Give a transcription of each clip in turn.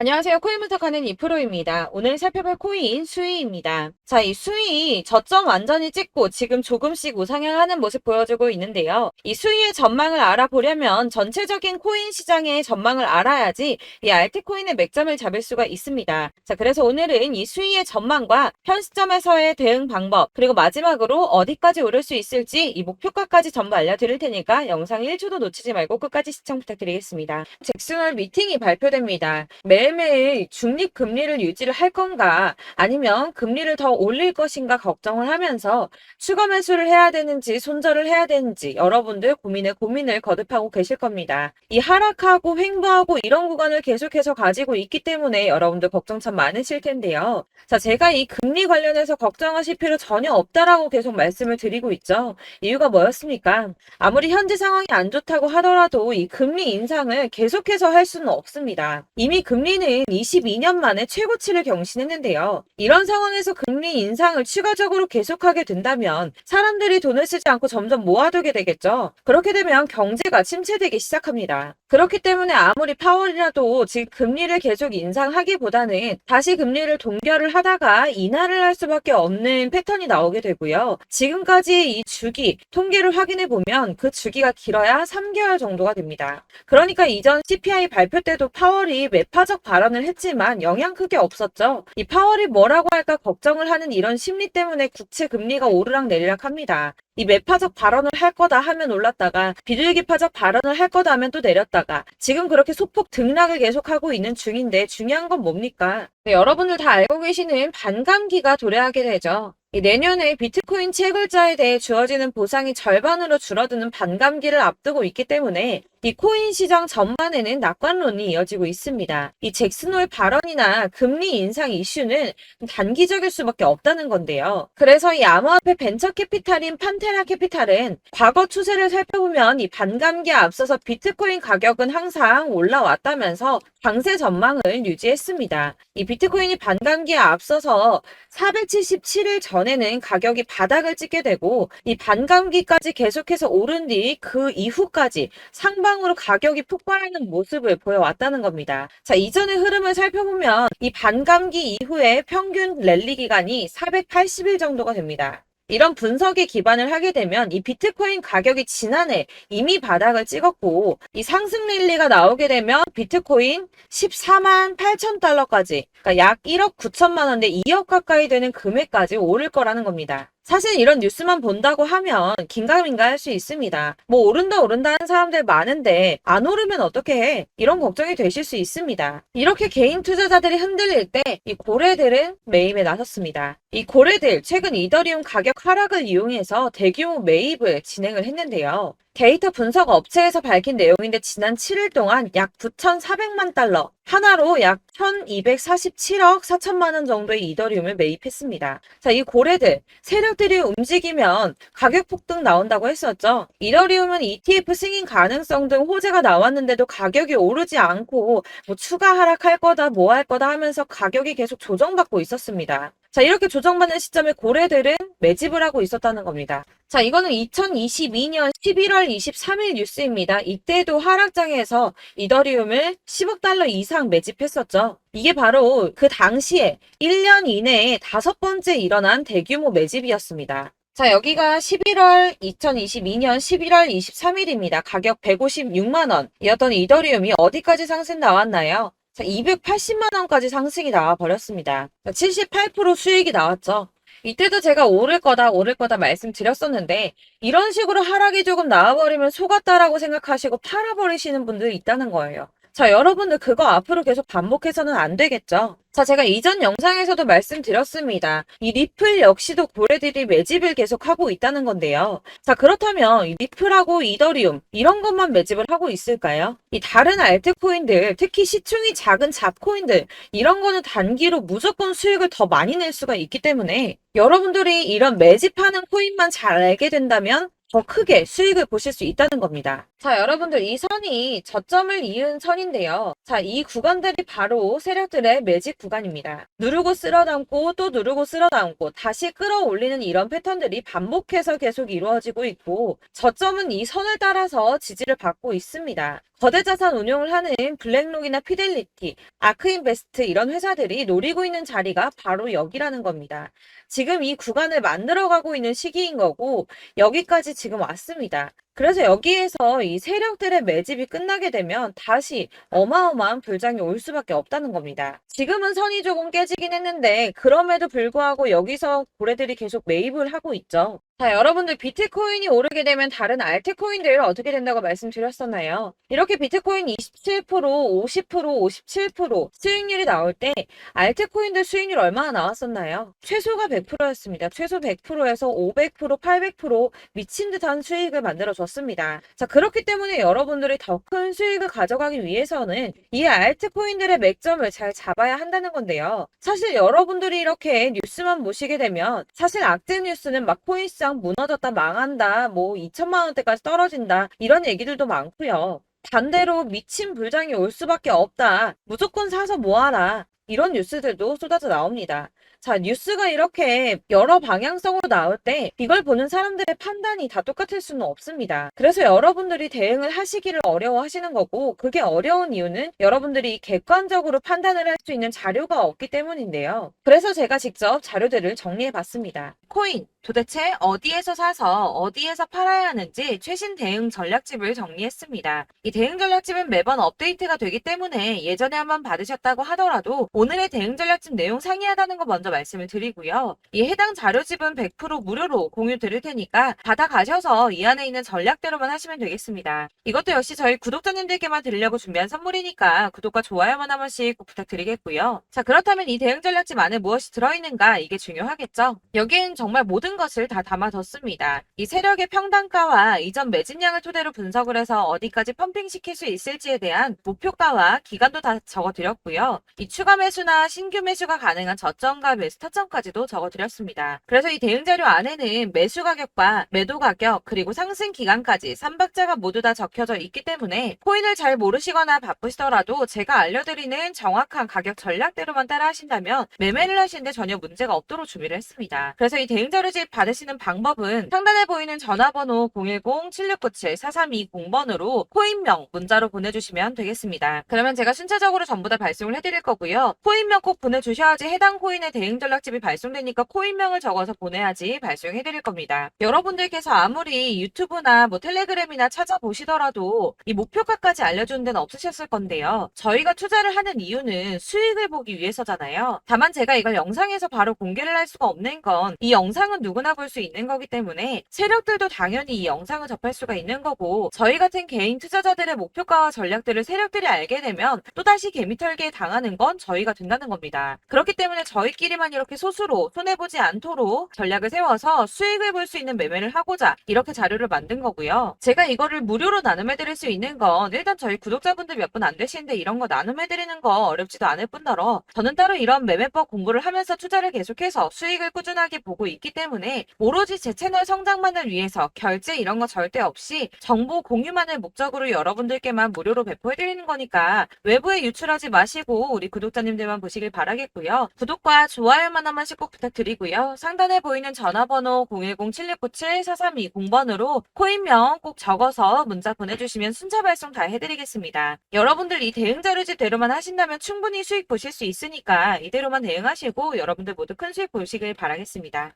안녕하세요. 코인 분석하는 이프로입니다. 오늘 살펴볼 코인 수위입니다. 자, 이 수위 저점 완전히 찍고 지금 조금씩 우상향하는 모습 보여주고 있는데요. 이 수위의 전망을 알아보려면 전체적인 코인 시장의 전망을 알아야지 이 알트코인의 맥점을 잡을 수가 있습니다. 자, 그래서 오늘은 이 수위의 전망과 현 시점에서의 대응 방법, 그리고 마지막으로 어디까지 오를 수 있을지 이 목표가까지 전부 알려드릴 테니까 영상 1초도 놓치지 말고 끝까지 시청 부탁드리겠습니다. 잭슨홀 미팅이 발표됩니다. 매일매일 중립 금리를 유지를 할 건가 아니면 금리를 더 올릴 것인가 걱정을 하면서 추가 매수를 해야 되는지 손절을 해야 되는지 여러분들 고민을 거듭하고 계실 겁니다. 이 하락하고 횡보하고 이런 구간을 계속해서 가지고 있기 때문에 여러분들 걱정 참 많으실 텐데요. 자, 제가 이 금리 관련해서 걱정하실 필요 전혀 없다라고 계속 말씀을 드리고 있죠. 이유가 뭐였습니까? 아무리 현재 상황이 안 좋다고 하더라도 이 금리 인상을 계속해서 할 수는 없습니다. 이미 금리는 22년 만에 최고치를 경신했는데요. 이런 상황에서 금리 인상을 추가적으로 계속하게 된다면 사람들이 돈을 쓰지 않고 점점 모아두게 되겠죠. 그렇게 되면 경제가 침체되기 시작합니다. 그렇기 때문에 아무리 파월이라도 지금 금리를 계속 인상하기보다는 다시 금리를 동결을 하다가 인하를 할 수밖에 없는 패턴이 나오게 되고요. 지금까지의 이 주기 통계를 확인해 보면 그 주기가 길어야 3개월 정도가 됩니다. 그러니까 이전 CPI 발표 때도 파월이 매파적 발언을 했지만 영향 크게 없었죠. 이 파월이 뭐라고 할까 걱정을 하는 이런 심리 때문에 국채 금리가 오르락 내리락 합니다. 이 매파적 발언을 할 거다 하면 올랐다가 비둘기파적 발언을 할 거다 하면 또 내렸다가 지금 그렇게 소폭 등락을 계속하고 있는 중인데 중요한 건 뭡니까? 네, 여러분들 다 알고 계시는 반감기가 도래하게 되죠. 내년에 비트코인 채굴자에 대해 주어지는 보상이 절반으로 줄어드는 반감기를 앞두고 있기 때문에 이 코인 시장 전반에는 낙관론이 이어지고 있습니다. 이 잭슨홀 발언이나 금리 인상 이슈는 단기적일 수밖에 없다는 건데요. 그래서 이 암호화폐 벤처 캐피탈인 판테라 캐피탈은 과거 추세를 살펴보면 이 반감기에 앞서서 비트코인 가격은 항상 올라왔다면서 강세 전망을 유지했습니다. 이 비트코인이 반감기에 앞서서 477일 전에는 가격이 바닥을 찍게 되고 이 반감기까지 계속해서 오른 뒤 그 이후까지 상방으로 가격이 폭발하는 모습을 보여왔다는 겁니다. 자, 이전의 흐름을 살펴보면 이 반감기 이후에 평균 랠리 기간이 480일 정도가 됩니다. 이런 분석에 기반을 하게 되면 이 비트코인 가격이 지난해 이미 바닥을 찍었고 이 상승 랠리가 나오게 되면 비트코인 14만 8천 달러까지 그러니까 약 1억 9천만 원대 2억 가까이 되는 금액까지 오를 거라는 겁니다. 사실 이런 뉴스만 본다고 하면 긴가민가 할 수 있습니다. 뭐 오른다 하는 사람들 많은데 안 오르면 어떻게 해? 이런 걱정이 되실 수 있습니다. 이렇게 개인 투자자들이 흔들릴 때 이 고래들은 매입에 나섰습니다. 이 고래들 최근 이더리움 가격 하락을 이용해서 대규모 매입을 진행을 했는데요. 데이터 분석 업체에서 밝힌 내용인데 지난 7일 동안 약 9,400만 달러, 하나로 약 1,247억 4천만 원 정도의 이더리움을 매입했습니다. 자, 이 고래들, 세력들이 움직이면 가격 폭등 나온다고 했었죠. 이더리움은 ETF 승인 가능성 등 호재가 나왔는데도 가격이 오르지 않고 뭐 추가 하락할 거다, 뭐 할 거다 하면서 가격이 계속 조정받고 있었습니다. 자, 이렇게 조정받는 시점에 고래들은 매집을 하고 있었다는 겁니다. 자, 이거는 2022년 11월 23일 뉴스입니다. 이때도 하락장에서 이더리움을 10억 달러 이상 매집했었죠. 이게 바로 그 당시에 1년 이내에 5번째 일어난 대규모 매집이었습니다. 자, 여기가 2022년 11월 23일입니다. 가격 156만 원이었던 이더리움이 어디까지 상승 나왔나요? 자, 280만 원까지 상승이 나와 버렸습니다. 78% 수익이 나왔죠. 이때도 제가 오를 거다 말씀드렸었는데 이런 식으로 하락이 조금 나와버리면 속았다라고 생각하시고 팔아버리시는 분들이 있다는 거예요. 자, 여러분들 그거 앞으로 계속 반복해서는 안 되겠죠. 자, 제가 이전 영상에서도 말씀드렸습니다. 이 리플 역시도 고래들이 매집을 계속하고 있다는 건데요. 자, 그렇다면 이 리플하고 이더리움 이런 것만 매집을 하고 있을까요? 이 다른 알트코인들, 특히 시총이 작은 잡코인들 이런 거는 단기로 무조건 수익을 더 많이 낼 수가 있기 때문에 여러분들이 이런 매집하는 코인만 잘 알게 된다면 더 크게 수익을 보실 수 있다는 겁니다. 자, 여러분들 이 선이 저점을 이은 선인데요. 자, 이 구간들이 바로 세력들의 매집 구간입니다. 누르고 쓸어담고 또 누르고 쓸어담고 다시 끌어올리는 이런 패턴들이 반복해서 계속 이루어지고 있고 저점은 이 선을 따라서 지지를 받고 있습니다. 거대 자산 운용을 하는 블랙록이나 피델리티, 아크인베스트 이런 회사들이 노리고 있는 자리가 바로 여기라는 겁니다. 지금 이 구간을 만들어가고 있는 시기인 거고 여기까지 지금 왔습니다. 그래서 여기에서 이 세력들의 매집이 끝나게 되면 다시 어마어마한 불장이 올 수밖에 없다는 겁니다. 지금은 선이 조금 깨지긴 했는데 그럼에도 불구하고 여기서 고래들이 계속 매입을 하고 있죠. 자, 여러분들 비트코인이 오르게 되면 다른 알트코인들 어떻게 된다고 말씀드렸었나요? 이렇게 비트코인 27%, 50%, 57% 수익률이 나올 때 알트코인들 수익률 얼마나 나왔었나요? 최소가 100%였습니다. 최소 100%에서 500%, 800% 미친 듯한 수익을 만들어줬습니다. 자, 그렇기 때문에 여러분들이 더 큰 수익을 가져가기 위해서는 이 알트코인들의 맥점을 잘 잡아야 한다는 건데요. 사실 여러분들이 이렇게 뉴스만 보시게 되면 사실 악재 뉴스는 막 코인시장 무너졌다, 망한다, 뭐 2천만 원대까지 떨어진다 이런 얘기들도 많고요. 반대로 미친 불장이 올 수밖에 없다. 무조건 사서 모아라. 이런 뉴스들도 쏟아져 나옵니다. 자, 뉴스가 이렇게 여러 방향성으로 나올 때 이걸 보는 사람들의 판단이 다 똑같을 수는 없습니다. 그래서 여러분들이 대응을 하시기를 어려워하시는 거고 그게 어려운 이유는 여러분들이 객관적으로 판단을 할 수 있는 자료가 없기 때문인데요. 그래서 제가 직접 자료들을 정리해 봤습니다. 코인, 도대체 어디에서 사서 어디에서 팔아야 하는지 최신 대응 전략집을 정리했습니다. 이 대응 전략집은 매번 업데이트가 되기 때문에 예전에 한번 받으셨다고 하더라도 오늘의 대응 전략집 내용 상이하다는 거 먼저 말씀을 드리고요. 이 해당 자료집은 100% 무료로 공유 드릴 테니까 받아가셔서 이 안에 있는 전략대로만 하시면 되겠습니다. 이것도 역시 저희 구독자님들께만 드리려고 준비한 선물이니까 구독과 좋아요만 한 번씩 꼭 부탁드리겠고요. 자, 그렇다면 이 대응 전략집 안에 무엇이 들어있는가 이게 중요하겠죠. 여기엔 정말 모든 것을 다 담아뒀습니다. 이 세력의 평단가와 이전 매집량을 토대로 분석을 해서 어디까지 펌핑시킬 수 있을지에 대한 목표가와 기간도 다 적어드렸고요. 이 추가 매수나 신규 매수가 가능한 저점과 매수 타점까지도 적어드렸습니다. 그래서 이 대응 자료 안에는 매수 가격과 매도 가격 그리고 상승 기간까지 3박자가 모두 다 적혀져 있기 때문에 코인을 잘 모르시거나 바쁘시더라도 제가 알려드리는 정확한 가격 전략대로만 따라 하신다면 매매를 하시는데 전혀 문제가 없도록 준비를 했습니다. 그래서 이 대응 자료집 받으시는 방법은 상단에 보이는 전화번호 010-7697-4320번으로 코인명 문자로 보내주시면 되겠습니다. 그러면 제가 순차적으로 전부 다 발송을 해드릴 거고요. 코인명 꼭 보내주셔야지 해당 코인의 대응 전략집이 발송되니까 코인명을 적어서 보내야지 발송해드릴 겁니다. 여러분들께서 아무리 유튜브나 뭐 텔레그램이나 찾아보시더라도 이 목표가까지 알려주는 데는 없으셨을 건데요. 저희가 투자를 하는 이유는 수익을 보기 위해서잖아요. 다만 제가 이걸 영상에서 바로 공개를 할 수가 없는 건 이 영상은 누구나 볼 수 있는 거기 때문에 세력들도 당연히 이 영상을 접할 수가 있는 거고 저희 같은 개인 투자자들의 목표가와 전략들을 세력들이 알게 되면 또다시 개미털기에 당하는 건 저희가 된다는 겁니다. 그렇기 때문에 저희끼리만 이렇게 소수로 손해보지 않도록 전략을 세워서 수익을 볼 수 있는 매매를 하고자 이렇게 자료를 만든 거고요. 제가 이거를 무료로 나눔해드릴 수 있는 건 일단 저희 구독자분들 몇 분 안 되시는데 이런 거 나눔해드리는 거 어렵지도 않을 뿐더러 저는 따로 이런 매매법 공부를 하면서 투자를 계속해서 수익을 꾸준하게 보고 있기 때문에 오로지 제 채널 성장만을 위해서 결제 이런 거 절대 없이 정보 공유만을 목적으로 여러분들께만 무료로 배포해드리는 거니까 외부에 유출하지 마시고 우리 구독자님들만 보시길 바라겠고요. 구독과 좋아요만 한 번씩 꼭 부탁드리고요. 상단에 보이는 전화번호 010-7697-4320번으로 코인명 꼭 적어서 문자 보내주시면 순차 발송 다 해드리겠습니다. 여러분들 이 대응 자료집대로만 하신다면 충분히 수익 보실 수 있으니까 이대로만 대응하시고 여러분들 모두 큰 수익 보시길 바라겠습니다.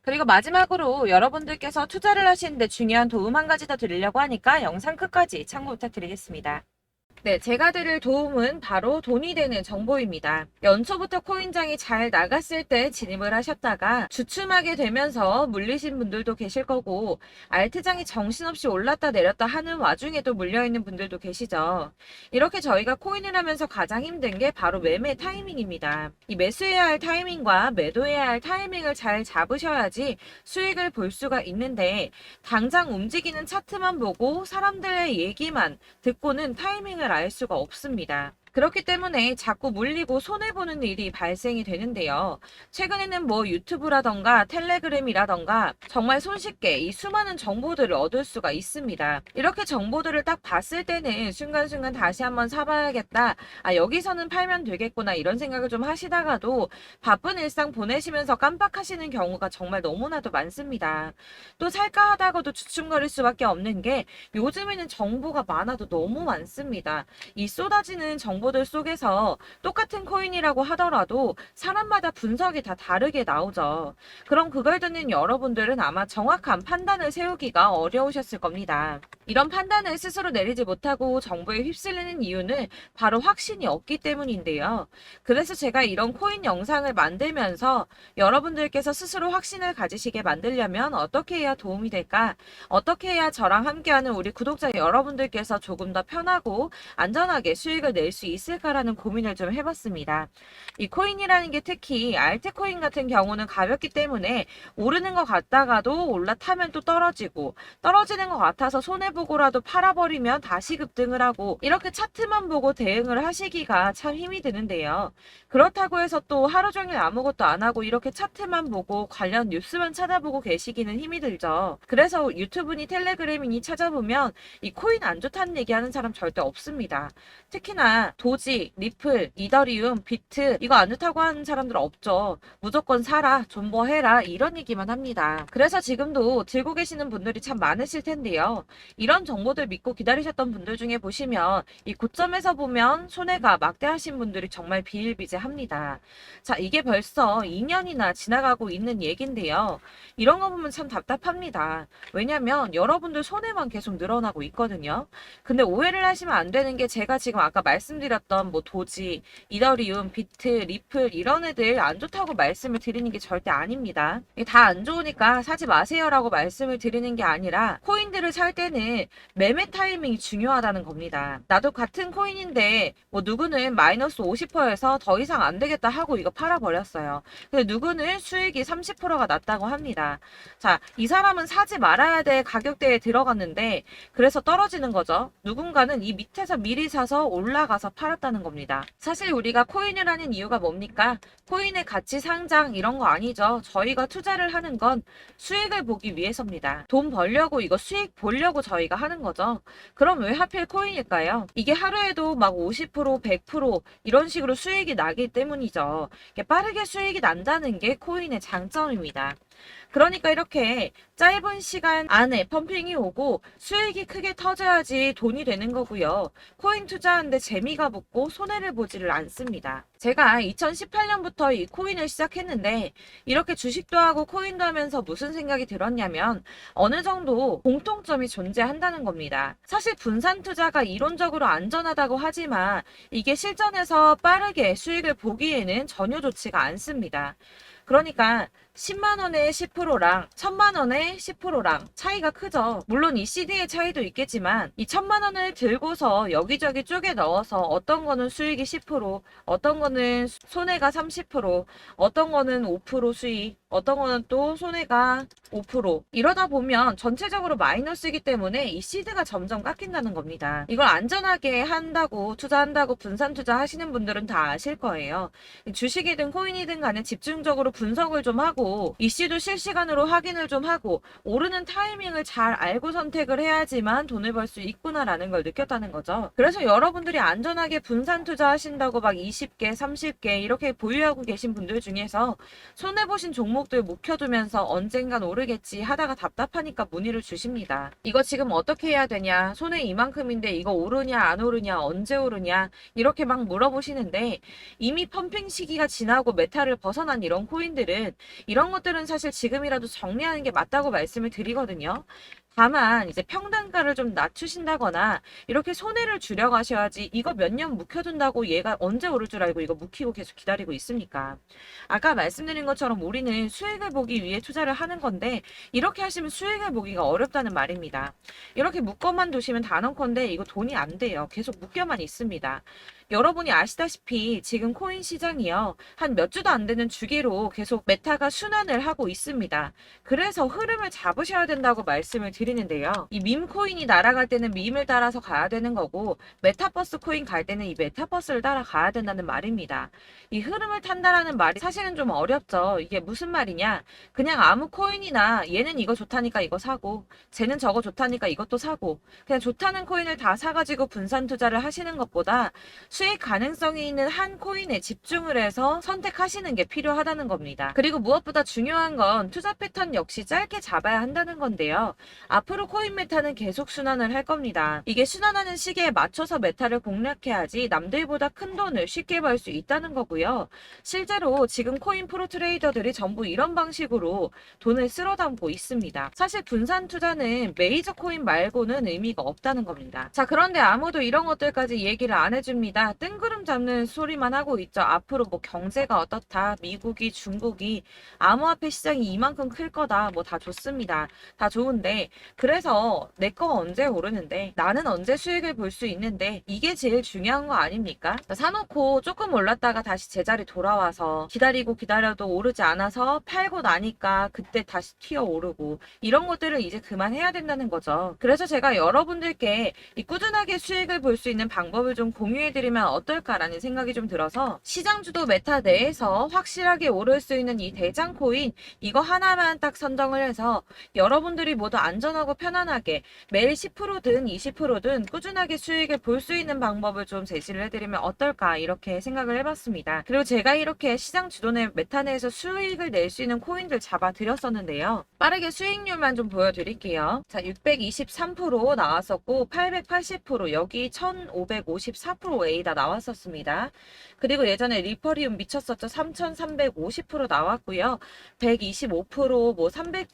그리고 마지막으로 여러분들께서 투자를 하시는데 중요한 도움 한 가지 더 드리려고 하니까 영상 끝까지 참고 부탁드리겠습니다. 네, 제가 드릴 도움은 바로 돈이 되는 정보입니다. 연초부터 코인장이 잘 나갔을 때 진입을 하셨다가 주춤하게 되면서 물리신 분들도 계실 거고 알트장이 정신없이 올랐다 내렸다 하는 와중에도 물려있는 분들도 계시죠. 이렇게 저희가 코인을 하면서 가장 힘든 게 바로 매매 타이밍입니다. 이 매수해야 할 타이밍과 매도해야 할 타이밍을 잘 잡으셔야지 수익을 볼 수가 있는데 당장 움직이는 차트만 보고 사람들의 얘기만 듣고는 타이밍을 알 수가 없습니다. 그렇기 때문에 자꾸 물리고 손해보는 일이 발생이 되는데요. 최근에는 뭐 유튜브라던가 텔레그램이라던가 정말 손쉽게 이 수많은 정보들을 얻을 수가 있습니다. 이렇게 정보들을 딱 봤을 때는 순간순간 다시 한번 사봐야겠다. 아, 여기서는 팔면 되겠구나. 이런 생각을 좀 하시다가도 바쁜 일상 보내시면서 깜빡하시는 경우가 정말 너무나도 많습니다. 또 살까 하다가도 주춤거릴 수밖에 없는 게 요즘에는 정보가 많아도 너무 많습니다. 이 쏟아지는 정보들 속에서 똑같은 코인이라고 하더라도 사람마다 분석이 다 다르게 나오죠. 그럼 그걸 듣는 여러분들은 아마 정확한 판단을 세우기가 어려우셨을 겁니다. 이런 판단을 스스로 내리지 못하고 정보에 휩쓸리는 이유는 바로 확신이 없기 때문인데요. 그래서 제가 이런 코인 영상을 만들면서 여러분들께서 스스로 확신을 가지시게 만들려면 어떻게 해야 도움이 될까? 어떻게 해야 저랑 함께하는 우리 구독자 여러분들께서 조금 더 편하고 안전하게 수익을 낼 수 있을까라는 고민을 좀 해봤습니다. 이 코인이라는 게 특히 알트코인 같은 경우는 가볍기 때문에 오르는 것 같다가도 올라타면 또 떨어지고 떨어지는 것 같아서 손해보고라도 팔아버리면 다시 급등을 하고 이렇게 차트만 보고 대응을 하시기가 참 힘이 드는데요. 그렇다고 해서 또 하루 종일 아무것도 안 하고 이렇게 차트만 보고 관련 뉴스만 찾아보고 계시기는 힘이 들죠. 그래서 유튜브니 텔레그램이니 찾아보면 이 코인 안 좋다는 얘기하는 사람 절대 없습니다. 특히나 도지, 리플, 이더리움, 비트 이거 안 좋다고 하는 사람들 없죠. 무조건 사라, 존버해라 이런 얘기만 합니다. 그래서 지금도 들고 계시는 분들이 참 많으실 텐데요. 이런 정보들 믿고 기다리셨던 분들 중에 보시면 이 고점에서 보면 손해가 막대하신 분들이 정말 비일비재합니다. 자, 이게 벌써 2년이나 지나가고 있는 얘긴데요. 이런 거 보면 참 답답합니다. 왜냐면 여러분들 손해만 계속 늘어나고 있거든요. 근데 오해를 하시면 안 되는 게 제가 지금 아까 말씀드렸던 뭐 도지, 이더리움, 비트, 리플 이런 애들 안 좋다고 말씀을 드리는 게 절대 아닙니다. 다 안 좋으니까 사지 마세요라고 말씀을 드리는 게 아니라 코인들을 살 때는 매매 타이밍이 중요하다는 겁니다. 나도 같은 코인인데 뭐 누구는 마이너스 50%에서 더 이상 안 되겠다 하고 이거 팔아버렸어요. 근데 누구는 수익이 30%가 났다고 합니다. 자, 이 사람은 사지 말아야 될 가격대에 들어갔는데 그래서 떨어지는 거죠. 누군가는 이 밑에서 미리 사서 올라가서 팔았다는 겁니다. 사실 우리가 코인을 하는 이유가 뭡니까? 코인의 가치 상장 이런 거 아니죠. 저희가 투자를 하는 건 수익을 보기 위해서입니다. 돈 벌려고 이거 수익 보려고 저희가 하는 거죠. 그럼 왜 하필 코인일까요? 이게 하루에도 막 50%, 100% 이런 식으로 수익이 나기 때문이죠. 빠르게 수익이 난다는 게 코인의 장점입니다. 그러니까 이렇게 짧은 시간 안에 펌핑이 오고 수익이 크게 터져야지 돈이 되는 거고요. 코인 투자하는데 재미가 붙고 손해를 보지를 않습니다. 제가 2018년부터 이 코인을 시작했는데 이렇게 주식도 하고 코인도 하면서 무슨 생각이 들었냐면 어느 정도 공통점이 존재한다는 겁니다. 사실 분산 투자가 이론적으로 안전하다고 하지만 이게 실전에서 빠르게 수익을 보기에는 전혀 좋지가 않습니다. 그러니까 10만 원의 10%랑 1000만 원의 10%랑 차이가 크죠. 물론 이 CD의 차이도 있겠지만 이 1000만 원을 들고서 여기저기 쪼개 넣어서 어떤 거는 수익이 10%, 어떤 거는 손해가 30%, 어떤 거는 5% 수익, 어떤 거는 또 손해가 5% 이러다 보면 전체적으로 마이너스이기 때문에 이 시드가 점점 깎인다는 겁니다. 이걸 안전하게 한다고 투자한다고 분산 투자하시는 분들은 다 아실 거예요. 주식이든 코인이든 간에 집중적으로 분석을 좀 하고 이슈도 실시간으로 확인을 좀 하고 오르는 타이밍을 잘 알고 선택을 해야지만 돈을 벌 수 있구나라는 걸 느꼈다는 거죠. 그래서 여러분들이 안전하게 분산 투자하신다고 막 20개, 30개 이렇게 보유하고 계신 분들 중에서 손해보신 종목들 묵혀두면서 언젠간 오르겠지 하다가 답답하니까 문의를 주십니다. 이거 지금 어떻게 해야 되냐? 손해 이만큼인데 이거 오르냐 안 오르냐 언제 오르냐 이렇게 막 물어보시는데 이미 펌핑 시기가 지나고 메타를 벗어난 이런 코인들은 이런 것들은 사실 지금이라도 정리하는 게 맞다고 말씀을 드리거든요. 다만 이제 평단가를 좀 낮추신다거나 이렇게 손해를 줄여가셔야지 이거 몇 년 묵혀둔다고 얘가 언제 오를 줄 알고 이거 묵히고 계속 기다리고 있습니까? 아까 말씀드린 것처럼 우리는 수익을 보기 위해 투자를 하는 건데 이렇게 하시면 수익을 보기가 어렵다는 말입니다. 이렇게 묶어만 두시면 단언컨대 이거 돈이 안 돼요. 계속 묶여만 있습니다. 여러분이 아시다시피 지금 코인 시장이요. 한 몇 주도 안 되는 주기로 계속 메타가 순환을 하고 있습니다. 그래서 흐름을 잡으셔야 된다고 말씀을 드립니다. 드리는데요. 이 밈 코인이 날아갈 때는 밈을 따라서 가야 되는 거고, 메타버스 코인 갈 때는 이 메타버스를 따라가야 된다는 말입니다. 이 흐름을 탄다라는 말이 사실은 좀 어렵죠. 이게 무슨 말이냐? 그냥 아무 코인이나 얘는 이거 좋다니까 이거 사고, 쟤는 저거 좋다니까 이것도 사고, 그냥 좋다는 코인을 다 사가지고 분산 투자를 하시는 것보다 수익 가능성이 있는 한 코인에 집중을 해서 선택하시는 게 필요하다는 겁니다. 그리고 무엇보다 중요한 건 투자 패턴 역시 짧게 잡아야 한다는 건데요. 앞으로 코인 메타는 계속 순환을 할 겁니다. 이게 순환하는 시기에 맞춰서 메타를 공략해야지 남들보다 큰 돈을 쉽게 벌 수 있다는 거고요. 실제로 지금 코인 프로 트레이더들이 전부 이런 방식으로 돈을 쓸어 담고 있습니다. 사실 분산 투자는 메이저 코인 말고는 의미가 없다는 겁니다. 자, 그런데 아무도 이런 것들까지 얘기를 안 해줍니다. 뜬구름 잡는 소리만 하고 있죠. 앞으로 뭐 경제가 어떻다, 미국이, 중국이, 암호화폐 시장이 이만큼 클 거다, 뭐 다 좋습니다. 다 좋은데, 그래서 내 거 언제 오르는데, 나는 언제 수익을 볼 수 있는데, 이게 제일 중요한 거 아닙니까? 사놓고 조금 올랐다가 다시 제자리 돌아와서 기다리고 기다려도 오르지 않아서 팔고 나니까 그때 다시 튀어 오르고, 이런 것들을 이제 그만해야 된다는 거죠. 그래서 제가 여러분들께 이 꾸준하게 수익을 볼 수 있는 방법을 좀 공유해드리면 어떨까라는 생각이 좀 들어서, 시장 주도 메타 내에서 확실하게 오를 수 있는 이 대장 코인, 이거 하나만 딱 선정을 해서 여러분들이 모두 안전하고 편안하게 매일 10%든 20%든 꾸준하게 수익을 볼 수 있는 방법을 좀 제시를 해드리면 어떨까, 이렇게 생각을 해봤습니다. 그리고 제가 이렇게 시장 주도내 메타 내에서 수익을 낼 수 있는 코인들 잡아드렸었는데요. 빠르게 수익률만 좀 보여드릴게요. 자, 623% 나왔었고 880%, 여기 1554%A다 나왔었습니다. 그리고 예전에 리퍼리움 미쳤었죠. 3350% 나왔고요. 125%, 뭐 300%,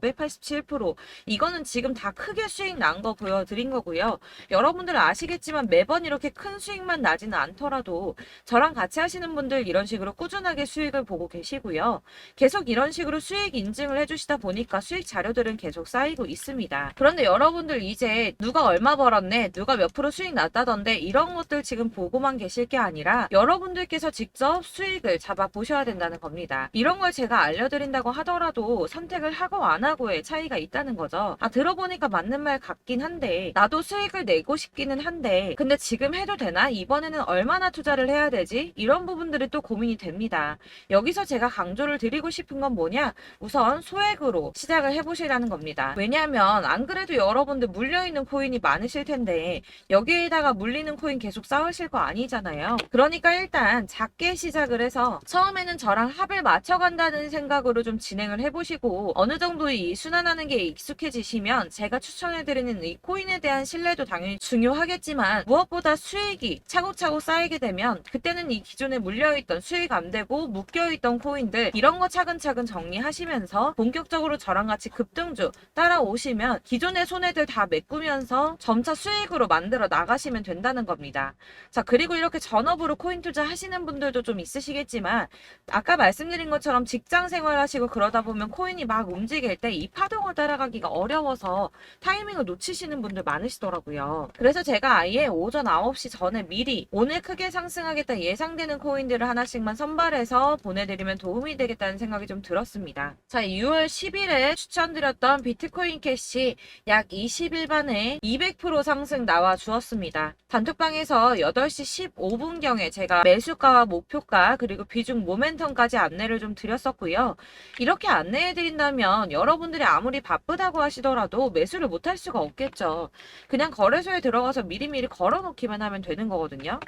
587%, 이거는 지금 다 크게 수익 난 거 보여드린 거고요. 여러분들은 아시겠지만 매번 이렇게 큰 수익만 나지는 않더라도 저랑 같이 하시는 분들 이런 식으로 꾸준하게 수익을 보고 계시고요. 계속 이런 식으로 수익 인증을 해주시다 보니까 수익 자료들은 계속 쌓이고 있습니다. 그런데 여러분들 이제 누가 얼마 벌었네, 누가 몇 프로 수익 났다던데, 이런 것들 지금 보고만 계실 게 아니라 여러분들께서 직접 수익을 잡아 보셔야 된다는 겁니다. 이런 걸 제가 알려드린다고 하더라도 선택을 하고 안 하고의 차이가 있다는 거죠. 들어보니까 맞는 말 같긴 한데, 나도 수익을 내고 싶기는 한데 근데 지금 해도 되나? 이번에는 얼마나 투자를 해야 되지? 이런 부분들이 또 고민이 됩니다. 여기서 제가 강조를 드리고 싶은 건 뭐냐? 우선 소액으로 시작을 해보시라는 겁니다. 왜냐하면 안 그래도 여러분들 물려있는 코인이 많으실 텐데 여기에다가 물리는 코인 계속 쌓으실 거 아니잖아요. 그러니까 일단 작게 시작을 해서 처음에는 저랑 합을 맞춰간다는 생각으로 좀 진행을 해보시고, 어느 정도 이 순환하는 게 익숙해지시면 제가 추천해드리는 이 코인에 대한 신뢰도 당연히 중요하겠지만, 무엇보다 수익이 차곡차곡 쌓이게 되면 그때는 이 기존에 물려있던 수익 안 되고 묶여있던 코인들, 이런 거 차근차근 정리하시면서 본격적으로 저랑 같이 급등주 따라오시면 기존의 손해들 다 메꾸면서 점차 수익으로 만들어 나가시면 된다는 겁니다. 자, 그리고 이렇게 전업으로 코인 투자 하시는 분들도 좀 있으시겠지만, 아까 말씀드린 것처럼 직장 생활하시고 그러다 보면 코인이 막 움직일 때 이 파동을 따라가기가 어려워서 타이밍을 놓치시는 분들 많으시더라고요. 그래서 제가 아예 오전 9시 전에 미리 오늘 크게 상승하겠다 예상되는 코인들을 하나씩만 선발해서 보내드리면 도움이 되겠다는 생각이 좀 들었습니다. 자, 6월 10일에 추천드렸던 비트코인 캐시 약 20일 만에 200% 상승 나와 주었습니다. 단톡방에서 8시 15분경에 제가 매수가와 목표가 그리고 비중 모멘텀까지 안내를 좀 드렸었고요. 이렇게 안내해드린다면 여러분들이 아무리 바쁘다고 하시더라도 매수를 못할 수가 없겠죠. 그냥 거래소에 들어가서 미리미리 걸어놓기만 하면 되는 거거든요.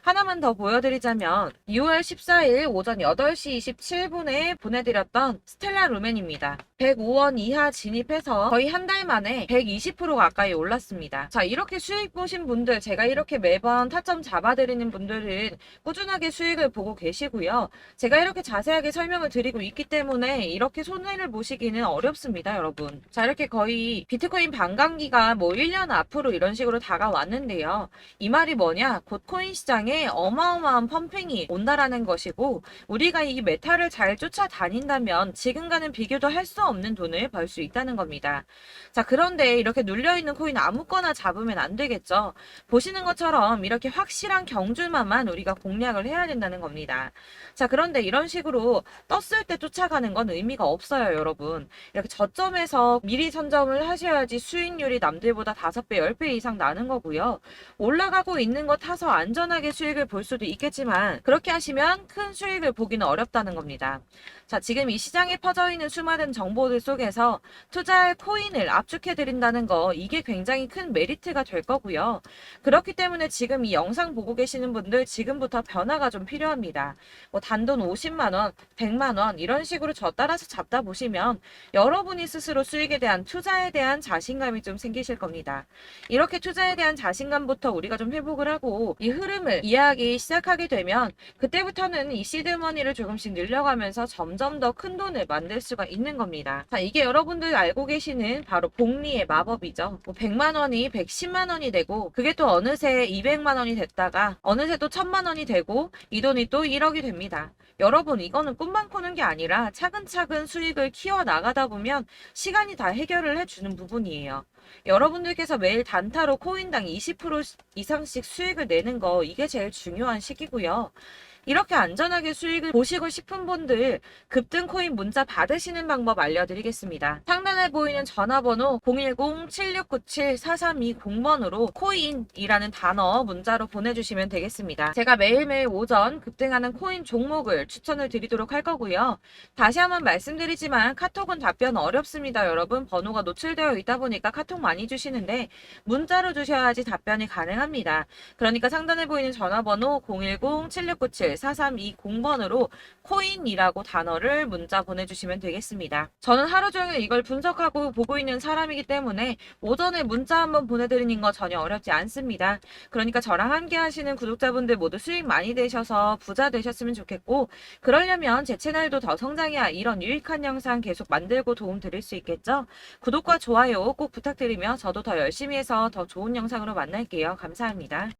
하나만 더 보여드리자면 6월 14일 오전 8시 27분에 보내드렸던 스텔라 루멘입니다. 105원 이하 진입해서 거의 한 달 만에 120% 가까이 올랐습니다. 자, 이렇게 수익 보신 분들, 제가 이렇게 매번 타점 잡아드리는 분들은 꾸준하게 수익을 보고 계시고요. 제가 이렇게 자세하게 설명을 드리고 있기 때문에 이렇게 손해를 보시기는 어렵습니다, 여러분. 자, 이렇게 거의 비트코인 반감기가 뭐 1년 앞으로 이런 식으로 다가왔는데요. 이 말이 뭐냐? 곧 코인 시장에 어마어마한 펌핑이 온다라는 것이고, 우리가 이 메타를 잘 쫓아다닌다면 지금과는 비교도 할 수 없는 없는 돈을 벌 수 있다는 겁니다. 자, 그런데 이렇게 눌려있는 코인 아무거나 잡으면 안 되겠죠. 보시는 것처럼 이렇게 확실한 경주만만 우리가 공략을 해야 된다는 겁니다. 자, 그런데 이런 식으로 떴을 때 쫓아가는 건 의미가 없어요, 여러분. 이렇게 저점에서 미리 선점을 하셔야지 수익률이 남들보다 5배, 10배 이상 나는 거고요. 올라가고 있는 거 타서 안전하게 수익을 볼 수도 있겠지만 그렇게 하시면 큰 수익을 보기는 어렵다는 겁니다. 자, 지금 이 시장에 퍼져 있는 수많은 정보들 속에서 투자할 코인을 압축해드린다는 거, 이게 굉장히 큰 메리트가 될 거고요. 그렇기 때문에 지금 이 영상 보고 계시는 분들 지금부터 변화가 좀 필요합니다. 뭐 단돈 50만원, 100만원 이런 식으로 저 따라서 잡다 보시면 여러분이 스스로 수익에 대한 투자에 대한 자신감이 좀 생기실 겁니다. 이렇게 투자에 대한 자신감부터 우리가 좀 회복을 하고 이 흐름을 이해하기 시작하게 되면 그때부터는 이 시드머니를 조금씩 늘려가면서 점점 더 큰 돈을 만들 수가 있는 겁니다. 자, 이게 여러분들 알고 계시는 바로 복리의 마법이죠. 뭐 100만 원이 110만 원이 되고 그게 또 어느새 200만 원이 됐다가 어느새 또 1000만 원이 되고 이 돈이 또 1억이 됩니다. 여러분, 이거는 꿈만 꾸는 게 아니라 차근차근 수익을 키워 나가다 보면 시간이 다 해결을 해주는 부분이에요. 여러분들께서 매일 단타로 코인당 20% 이상씩 수익을 내는 거, 이게 제일 중요한 시기고요. 이렇게 안전하게 수익을 보시고 싶은 분들 급등 코인 문자 받으시는 방법 알려드리겠습니다. 상단에 보이는 전화번호 010-7697-4320번으로 코인이라는 단어 문자로 보내주시면 되겠습니다. 제가 매일매일 오전 급등하는 코인 종목을 추천을 드리도록 할 거고요. 다시 한번 말씀드리지만 카톡은 답변 어렵습니다. 여러분, 번호가 노출되어 있다 보니까 카톡 많이 주시는데 문자로 주셔야지 답변이 가능합니다. 그러니까 상단에 보이는 전화번호 010-7697-4320번으로 코인이라고 단어를 문자 보내주시면 되겠습니다. 저는 하루 종일 이걸 분석하고 보고 있는 사람이기 때문에 오전에 문자 한번 보내드리는 거 전혀 어렵지 않습니다. 그러니까 저랑 함께 하시는 구독자분들 모두 수익 많이 되셔서 부자 되셨으면 좋겠고, 그러려면 제 채널도 더 성장해야 이런 유익한 영상 계속 만들고 도움 드릴 수 있겠죠? 구독과 좋아요 꼭 부탁드리며 저도 더 열심히 해서 더 좋은 영상으로 만날게요. 감사합니다.